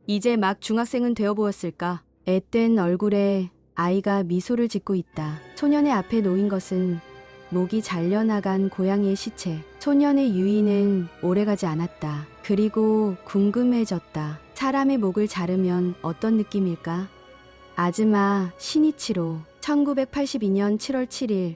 이제 막 중학생은 되어 보였을까? 앳된 얼굴에 아이가 미소를 짓고 있다. 소년의 앞에 놓인 것은 목이 잘려나간 고양이의 시체. 소년의 유의는 오래가지 않았다. 그리고 궁금해졌다. 사람의 목을 자르면 어떤 느낌일까? 아즈마 시니치로. 1982년 7월 7일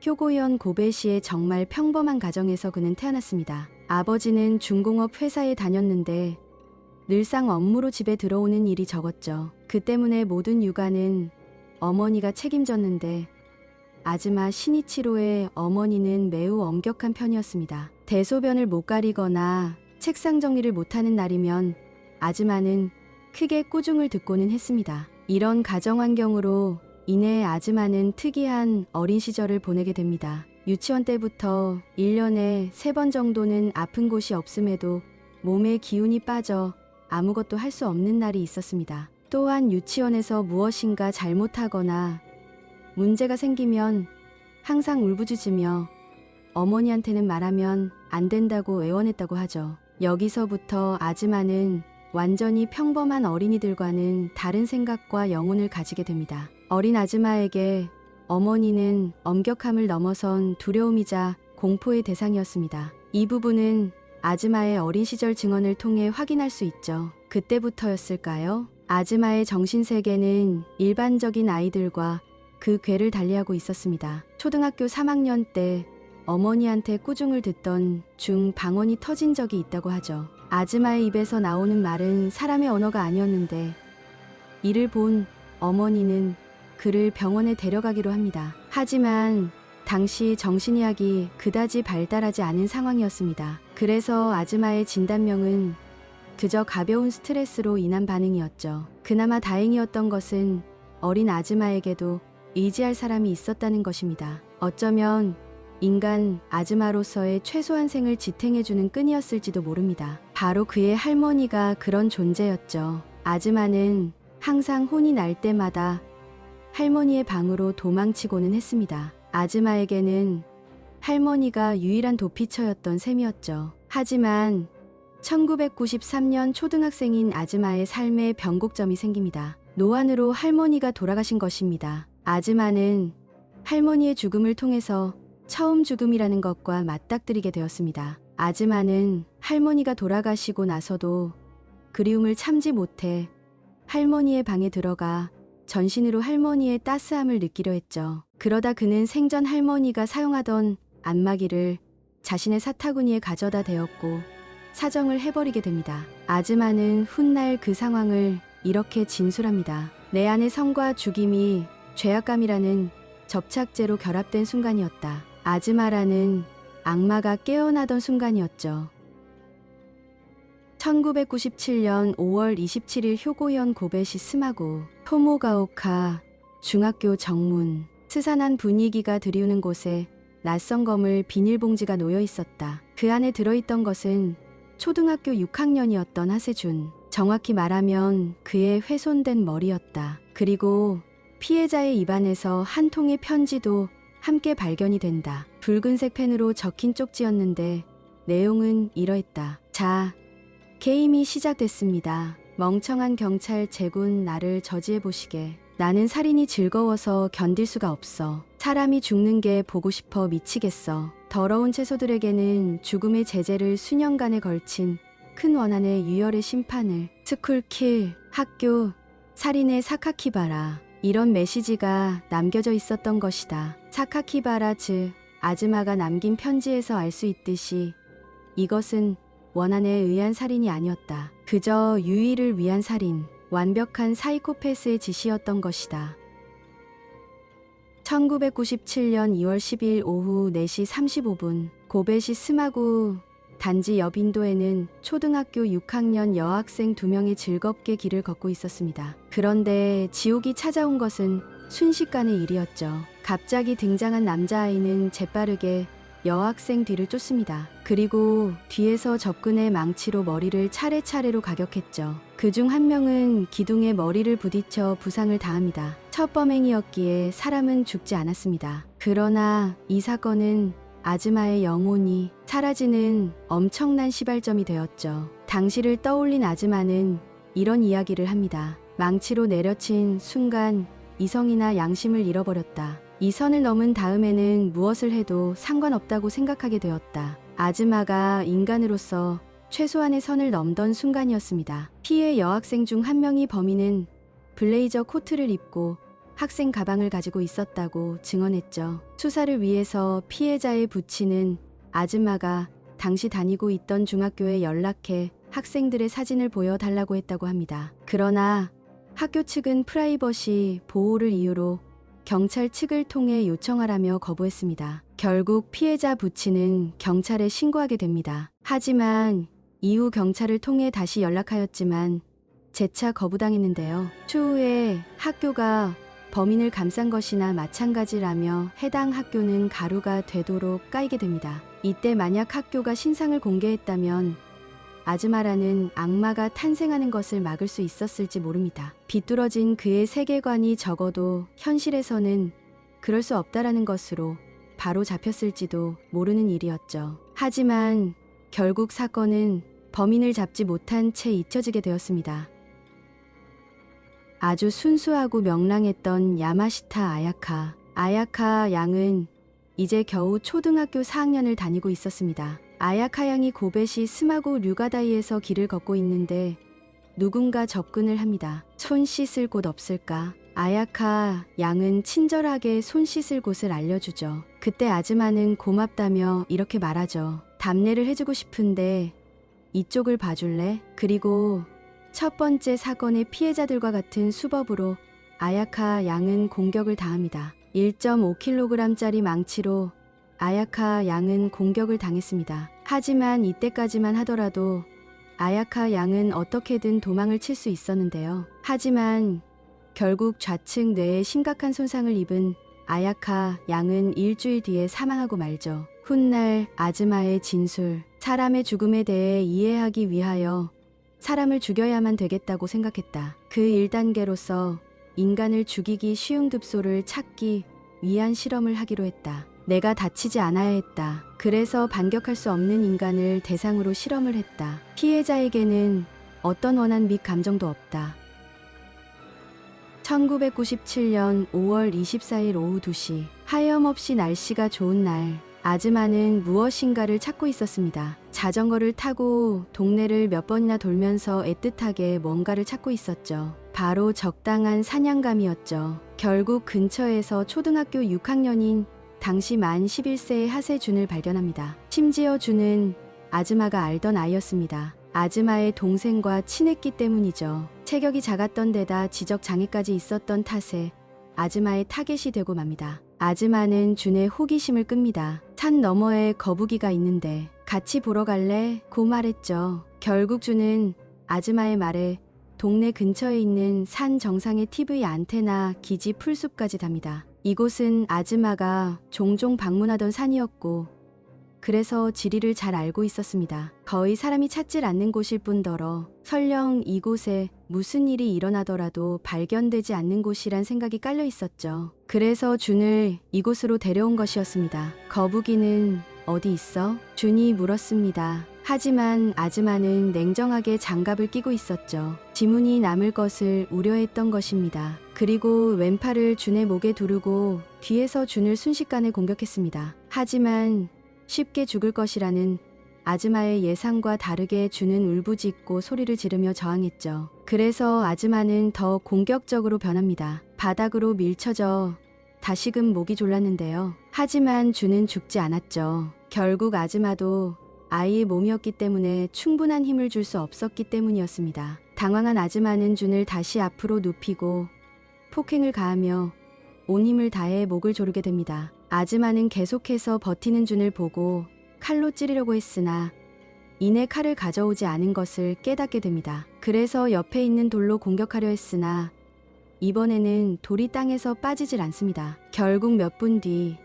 효고현 고베시의 정말 평범한 가정에서 그는 태어났습니다. 아버지는 중공업 회사에 다녔는데 늘상 업무로 집에 들어오는 일이 적었죠. 그 때문에 모든 육아는 어머니가 책임졌는데 아즈마 시니치로의 어머니는 매우 엄격한 편이었습니다. 대소변을 못 가리거나 책상 정리를 못하는 날이면 아즈마는 크게 꾸중을 듣고는 했습니다. 이런 가정 환경으로 인해 아즈마는 특이한 어린 시절을 보내게 됩니다. 유치원 때부터 1년에 3번 정도는 아픈 곳이 없음에도 몸에 기운이 빠져 아무것도 할 수 없는 날이 있었습니다. 또한 유치원에서 무엇인가 잘못하거나 문제가 생기면 항상 울부짖으며 어머니한테는 말하면 안 된다고 애원했다고 하죠. 여기서부터 아즈마는 완전히 평범한 어린이들과는 다른 생각과 영혼을 가지게 됩니다. 어린 아즈마에게 어머니는 엄격함을 넘어선 두려움이자 공포의 대상이었습니다. 이 부분은 아즈마의 어린 시절 증언을 통해 확인할 수 있죠. 그때부터였을까요? 아즈마의 정신세계는 일반적인 아이들과 그 궤를 달리하고 있었습니다. 초등학교 3학년 때 어머니한테 꾸중을 듣던 중 방언이 터진 적이 있다고 하죠. 아즈마의 입에서 나오는 말은 사람의 언어가 아니었는데 이를 본 어머니는 그를 병원에 데려가기로 합니다. 하지만 당시 정신의학이 그다지 발달하지 않은 상황이었습니다. 그래서 아즈마의 진단명은 그저 가벼운 스트레스로 인한 반응이었죠. 그나마 다행이었던 것은 어린 아즈마에게도 의지할 사람이 있었다는 것입니다. 어쩌면 인간 아즈마로서의 최소한 생을 지탱해주는 끈이었을지도 모릅니다. 바로 그의 할머니가 그런 존재였죠. 아즈마는 항상 혼이 날 때마다 할머니의 방으로 도망치고는 했습니다. 아즈마에게는 할머니가 유일한 도피처였던 셈이었죠. 하지만 1993년 초등학생인 아즈마의 삶에 변곡점이 생깁니다. 노안으로 할머니가 돌아가신 것입니다. 아즈마는 할머니의 죽음을 통해서 처음 죽음이라는 것과 맞닥뜨리게 되었습니다. 아즈마는 할머니가 돌아가시고 나서도 그리움을 참지 못해 할머니의 방에 들어가 전신으로 할머니의 따스함을 느끼려 했죠. 그러다 그는 생전 할머니가 사용하던 안마기를 자신의 사타구니에 가져다 대었고 사정을 해버리게 됩니다. 아즈마는 훗날 그 상황을 이렇게 진술합니다. 내 안의 성과 죽임이 죄악감이라는 접착제로 결합된 순간이었다. 아즈마라는 악마가 깨어나던 순간이었죠. 1997년 5월 27일 효고현 고베시 스마구 토모가오카 중학교 정문. 스산한 분위기가 드리우는 곳에 낯선 검을 비닐봉지가 놓여 있었다. 그 안에 들어있던 것은 초등학교 6학년이었던 하세준. 정확히 말하면 그의 훼손된 머리였다. 그리고 피해자의 입안에서 한 통의 편지도 함께 발견이 된다. 붉은색 펜으로 적힌 쪽지였는데 내용은 이러했다. 자, 게임이 시작됐습니다. 멍청한 경찰 제군 나를 저지해 보시게. 나는 살인이 즐거워서 견딜 수가 없어. 사람이 죽는 게 보고 싶어 미치겠어. 더러운 채소들에게는 죽음의 제재를 수년간에 걸친 큰 원한의 유혈의 심판을. 스쿨킬, 학교, 살인의 사카키바라. 이런 메시지가 남겨져 있었던 것이다. 사카키바라 즉 아즈마가 남긴 편지에서 알 수 있듯이 이것은 원한에 의한 살인이 아니었다. 그저 유의를 위한 살인, 완벽한 사이코패스의 짓이었던 것이다. 1997년 2월 10일 오후 4시 35분 고베시 스마구 단지 옆 인도에는 초등학교 6학년 여학생 2명이 즐겁게 길을 걷고 있었습니다. 그런데 지옥이 찾아온 것은 순식간의 일이었죠. 갑자기 등장한 남자아이는 재빠르게 여학생 뒤를 쫓습니다. 그리고 뒤에서 접근해 망치로 머리를 차례차례로 가격했죠. 그중 한 명은 기둥에 머리를 부딪혀 부상을 당합니다. 첫 범행이었기에 사람은 죽지 않았습니다. 그러나 이 사건은 아즈마의 영혼이 사라지는 엄청난 시발점이 되었죠. 당시를 떠올린 아즈마는 이런 이야기를 합니다. 망치로 내려친 순간 이성이나 양심을 잃어버렸다. 이 선을 넘은 다음에는 무엇을 해도 상관없다고 생각하게 되었다. 아즈마가 인간으로서 최소한의 선을 넘던 순간이었습니다. 피해 여학생 중 한 명이 범인은 블레이저 코트를 입고 학생 가방을 가지고 있었다고 증언했죠. 수사를 위해서 피해자의 부친은 아즈마가 당시 다니고 있던 중학교에 연락해 학생들의 사진을 보여달라고 했다고 합니다. 그러나 학교 측은 프라이버시 보호를 이유로 경찰 측을 통해 요청하라며 거부했습니다. 결국 피해자 부친은 경찰에 신고하게 됩니다. 하지만 이후 경찰을 통해 다시 연락하였지만 재차 거부당했는데요. 추후에 학교가 범인을 감싼 것이나 마찬가지라며 해당 학교는 가루가 되도록 까이게 됩니다. 이때 만약 학교가 신상을 공개했다면 아즈마라는 악마가 탄생하는 것을 막을 수 있었을지 모릅니다. 비뚤어진 그의 세계관이 적어도 현실에서는 그럴 수 없다라는 것으로 바로 잡혔을지도 모르는 일이었죠. 하지만 결국 사건은 범인을 잡지 못한 채 잊혀지게 되었습니다. 아주 순수하고 명랑했던 야마시타 아야카. 아야카 양은 이제 겨우 초등학교 4학년을 다니고 있었습니다. 아야카 양이 고베시 스마고 류가다이에서 길을 걷고 있는데 누군가 접근을 합니다. 손 씻을 곳 없을까? 아야카 양은 친절하게 손 씻을 곳을 알려주죠. 그때 아즈마는 고맙다며 이렇게 말하죠. 답례를 해주고 싶은데 이쪽을 봐줄래? 그리고 첫 번째 사건의 피해자들과 같은 수법으로 아야카 양은 공격을 당합니다. 1.5kg짜리 망치로 아야카 양은 공격을 당했습니다. 하지만 이때까지만 하더라도 아야카 양은 어떻게든 도망을 칠 수 있었는데요. 하지만 결국 좌측 뇌에 심각한 손상을 입은 아야카 양은 일주일 뒤에 사망하고 말죠. 훗날 아즈마의 진술, 사람의 죽음에 대해 이해하기 위하여 사람을 죽여야만 되겠다고 생각했다. 그 1단계로서 인간을 죽이기 쉬운 듭소를 찾기 위한 실험을 하기로 했다. 내가 다치지 않아야 했다. 그래서 반격할 수 없는 인간을 대상으로 실험을 했다. 피해자에게는 어떤 원한 및 감정도 없다. 1997년 5월 24일 오후 2시, 하염없이 날씨가 좋은 날, 아즈마는 무엇인가를 찾고 있었습니다. 자전거를 타고 동네를 몇 번이나 돌면서 애틋하게 뭔가를 찾고 있었죠. 바로 적당한 사냥감이었죠. 결국 근처에서 초등학교 6학년인 당시 만 11세의 하세 준을 발견합니다. 심지어 준은 아즈마가 알던 아이였습니다. 아즈마의 동생과 친했기 때문이죠. 체격이 작았던 데다 지적 장애까지 있었던 탓에 아즈마의 타겟이 되고 맙니다. 아즈마는 준의 호기심을 끕니다. 산 너머에 거북이가 있는데 같이 보러 갈래? 고 말했죠. 결국 준은 아즈마의 말에 동네 근처에 있는 산 정상의 TV 안테나 기지 풀숲까지 답니다. 이곳은 아즈마가 종종 방문하던 산이었고 그래서 지리를 잘 알고 있었습니다. 거의 사람이 찾질 않는 곳일 뿐더러 설령 이곳에 무슨 일이 일어나더라도 발견되지 않는 곳이란 생각이 깔려 있었죠. 그래서 준을 이곳으로 데려온 것이었습니다. 거북이는 어디 있어? 준이 물었습니다. 하지만 아즈마는 냉정하게 장갑을 끼고 있었죠. 지문이 남을 것을 우려했던 것입니다. 그리고 왼팔을 준의 목에 두르고 뒤에서 준을 순식간에 공격했습니다. 하지만 쉽게 죽을 것이라는 아즈마의 예상과 다르게 준은 울부짖고 소리를 지르며 저항했죠. 그래서 아즈마는 더 공격적으로 변합니다. 바닥으로 밀쳐져 다시금 목이 졸랐는데요. 하지만 준은 죽지 않았죠. 결국 아즈마도 아이의 몸이었기 때문에 충분한 힘을 줄 수 없었기 때문이었습니다. 당황한 아즈마는 준을 다시 앞으로 눕히고 폭행을 가하며 온 힘을 다해 목을 조르게 됩니다. 아즈마는 계속해서 버티는 준을 보고 칼로 찌르려고 했으나 이내 칼을 가져오지 않은 것을 깨닫게 됩니다. 그래서 옆에 있는 돌로 공격하려 했으나 이번에는 돌이 땅에서 빠지질 않습니다. 결국 몇 분 뒤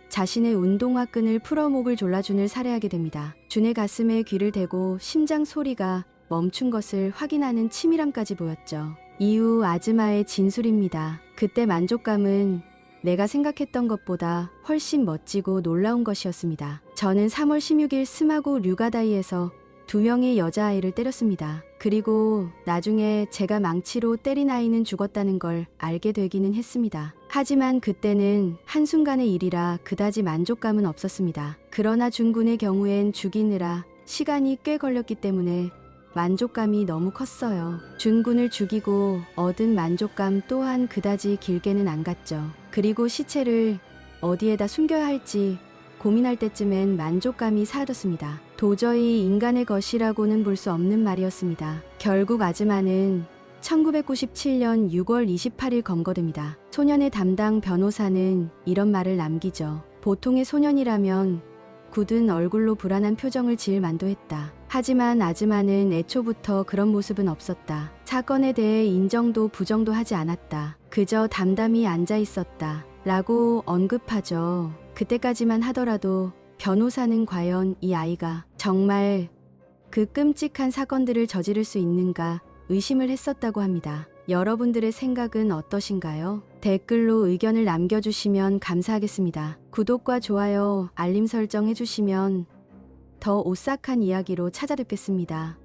자신의 운동화 끈을 풀어 목을 졸라 준을 살해하게 됩니다. 준의 가슴에 귀를 대고 심장 소리가 멈춘 것을 확인하는 치밀함까지 보였죠. 이후 아즈마의 진술입니다. 그때 만족감은 내가 생각했던 것보다 훨씬 멋지고 놀라운 것이었습니다. 저는 3월 16일 스마고 류가다이에서 2명의 여자아이를 때렸습니다. 그리고 나중에 제가 망치로 때린 아이는 죽었다는 걸 알게 되기는 했습니다. 하지만 그때는 한순간의 일이라 그다지 만족감은 없었습니다. 그러나 준군의 경우엔 죽이느라 시간이 꽤 걸렸기 때문에 만족감이 너무 컸어요. 준군을 죽이고 얻은 만족감 또한 그다지 길게는 안 갔죠. 그리고 시체를 어디에다 숨겨야 할지 고민할 때쯤엔 만족감이 사라졌습니다. 도저히 인간의 것이라고는 볼 수 없는 말이었습니다. 결국 아즈마는 1997년 6월 28일 검거됩니다. 소년의 담당 변호사는 이런 말을 남기죠. 보통의 소년이라면 굳은 얼굴로 불안한 표정을 지을 만도 했다. 하지만 아즈마는 애초부터 그런 모습은 없었다. 사건에 대해 인정도 부정도 하지 않았다. 그저 담담히 앉아 있었다. 라고 언급하죠. 그때까지만 하더라도 변호사는 과연 이 아이가 정말 그 끔찍한 사건들을 저지를 수 있는가 의심을 했었다고 합니다. 여러분들의 생각은 어떠신가요? 댓글로 의견을 남겨주시면 감사하겠습니다. 구독과 좋아요, 알림 설정 해주시면 더 오싹한 이야기로 찾아뵙겠습니다.